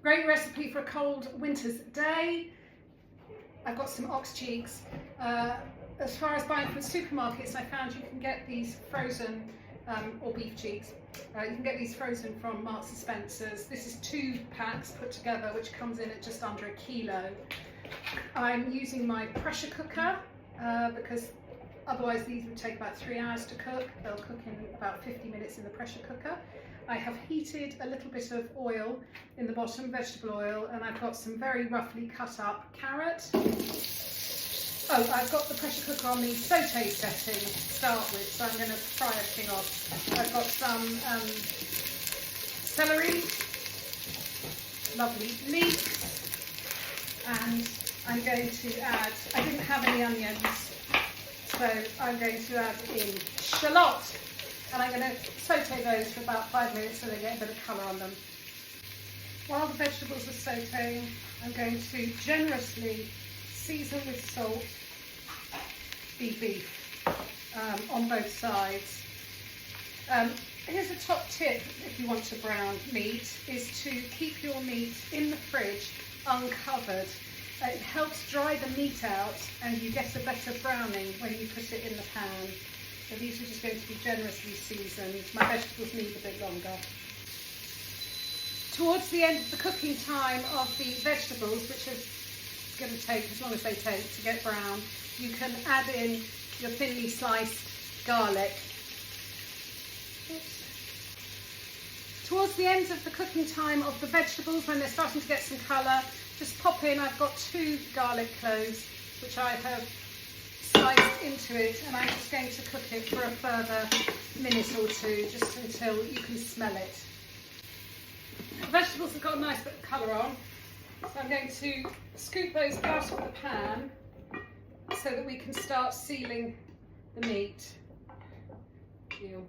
Great recipe for a cold winter's day. I've got some ox cheeks. As far as buying from supermarkets, I found you can get these frozen, or beef cheeks. You can get these frozen from Marks and Spencer's. This is 2 packs put together, which comes in at just under 1 kilo. I'm using my pressure cooker because otherwise these would take about 3 hours to cook. They'll cook in about 50 minutes in the pressure cooker. I have heated a little bit of oil in the bottom, vegetable oil, and I've got some very roughly cut up carrot. Oh, I've got the pressure cooker on the saute setting to start with, so I'm going to fry everything off. I've got some celery, lovely leeks, and I'm going to add, I didn't have any onions, so I'm going to add in shallot, and I'm going to saute those for about 5 minutes so they get a bit of colour on them. While the vegetables are sauteing, I'm going to generously season with salt the beef on both sides. Here's a top tip if you want to brown meat, is to keep your meat in the fridge uncovered. It helps dry the meat out and you get a better browning when you put it in the pan. So these are just going to be generously seasoned. My vegetables need a bit longer. Towards the end of the cooking time of the vegetables, which is going to take as long as they take to get brown, you can add in your thinly sliced garlic. Oops. Towards the end of the cooking time of the vegetables, when they're starting to get some colour, just pop in, I've got 2 garlic cloves which I have sliced into it, and I'm just going to cook it for a further minute or 2, just until you can smell it. The vegetables have got a nice bit of colour on, so I'm going to scoop those out of the pan so that we can start sealing the meat. Ew.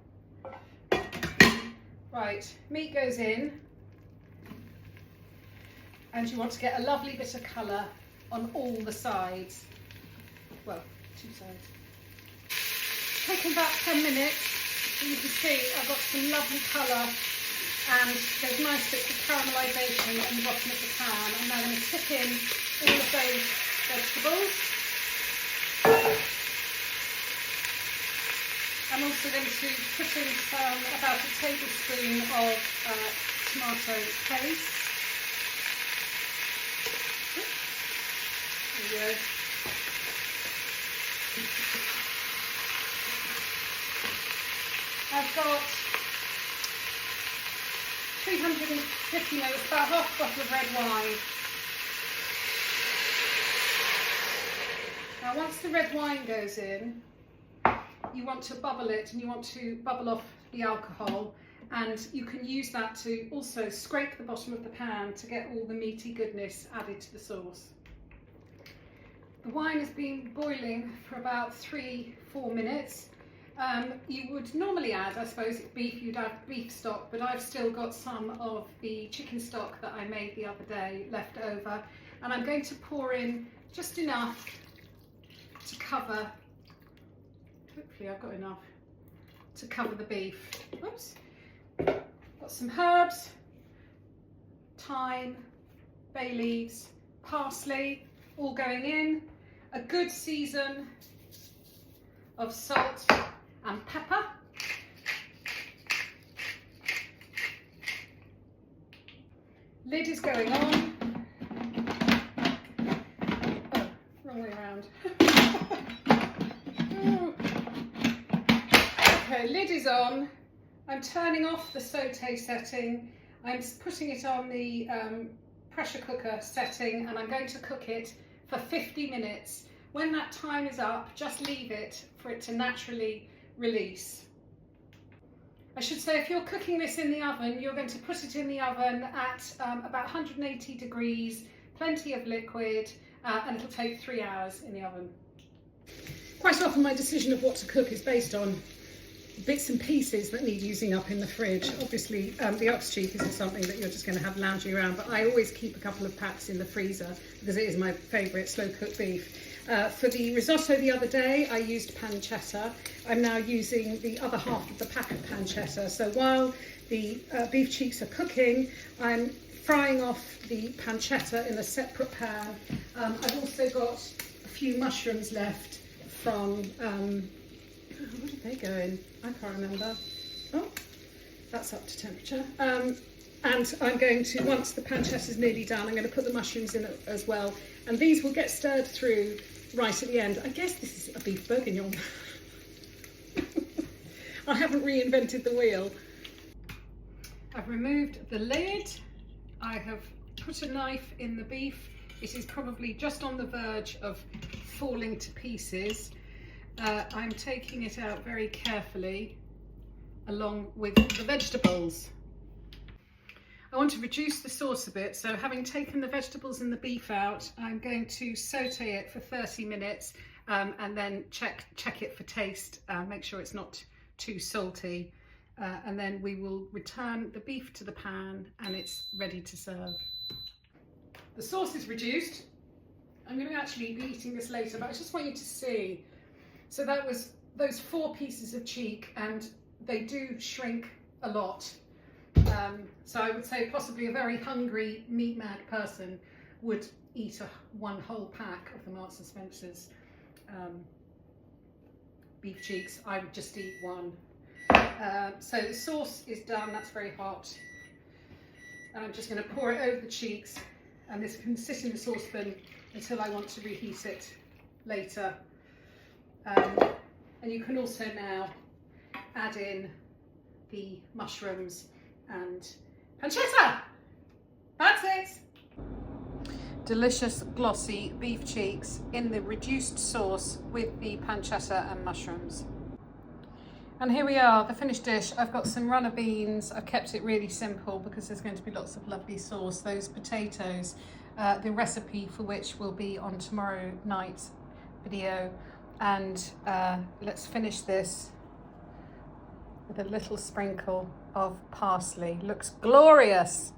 Right, meat goes in, and you want to get a lovely bit of colour on all the sides. Well, 2 sides. Taking about 10 minutes, and you can see I've got some lovely colour and there's nice bits of caramelisation on the bottom of the pan. I'm now going to stick in all of those vegetables. I'm also going to put in about a tablespoon of tomato paste. There we go. I've got 350 ml, about half a bottle of red wine. Now once the red wine goes in, you want to bubble it and you want to bubble off the alcohol, and you can use that to also scrape the bottom of the pan to get all the meaty goodness added to the sauce. The wine has been boiling for about 3-4 minutes. You would normally add, I suppose, beef, you'd add beef stock, but I've still got some of the chicken stock that I made the other day left over, and I'm going to pour in just enough to cover, hopefully I've got enough to cover the beef. Oops. Got some herbs, thyme, bay leaves, parsley, all going in, a good season of salt and pepper. Lid is going on. Oh, wrong way around. Okay, lid is on. I'm turning off the saute setting. I'm putting it on the pressure cooker setting, and I'm going to cook it for 50 minutes. When that time is up, just leave it for it to naturally release. I should say, if you're cooking this in the oven, you're going to put it in the oven at about 180 degrees, plenty of liquid, and it'll take 3 hours in the oven. Quite often my decision of what to cook is based on bits and pieces that need using up in the fridge. Obviously the ox cheek isn't something that you're just going to have lounging around, but I always keep a couple of packs in the freezer because it is my favourite slow cooked beef. For the risotto the other day, I used pancetta. I'm now using the other half of the pack of pancetta. So while the beef cheeks are cooking, I'm frying off the pancetta in a separate pan. I've also got a few mushrooms left from, what did they go in? I can't remember. Oh, that's up to temperature. And I'm going to, once the pancetta is nearly done, I'm going to put the mushrooms in as well. And these will get stirred through right at the end. I guess this is a beef bourguignon. I haven't reinvented the wheel. I've removed the lid. I have put a knife in the beef. It is probably just on the verge of falling to pieces. I'm taking it out very carefully along with the vegetables. I want to reduce the sauce a bit, so having taken the vegetables and the beef out, I'm going to saute it for 30 minutes and then check it for taste, make sure it's not too salty, and then we will return the beef to the pan and it's ready to serve. The sauce is reduced. I'm going to actually be eating this later, but I just want you to see. So that was those 4 pieces of cheek, and they do shrink a lot. So I would say possibly a very hungry, meat-mad person would eat one whole pack of the Marks and Spencer's beef cheeks. I would just eat one. So the sauce is done, that's very hot. And I'm just going to pour it over the cheeks, and this can sit in the saucepan until I want to reheat it later. And you can also now add in the mushrooms and pancetta. That's it. Delicious glossy beef cheeks in the reduced sauce with the pancetta and mushrooms. And here we are, the finished dish. I've got some runner beans. I've kept it really simple because there's going to be lots of lovely sauce. Those potatoes, the recipe for which will be on tomorrow night's video. And let's finish this with a little sprinkle of parsley. Looks glorious.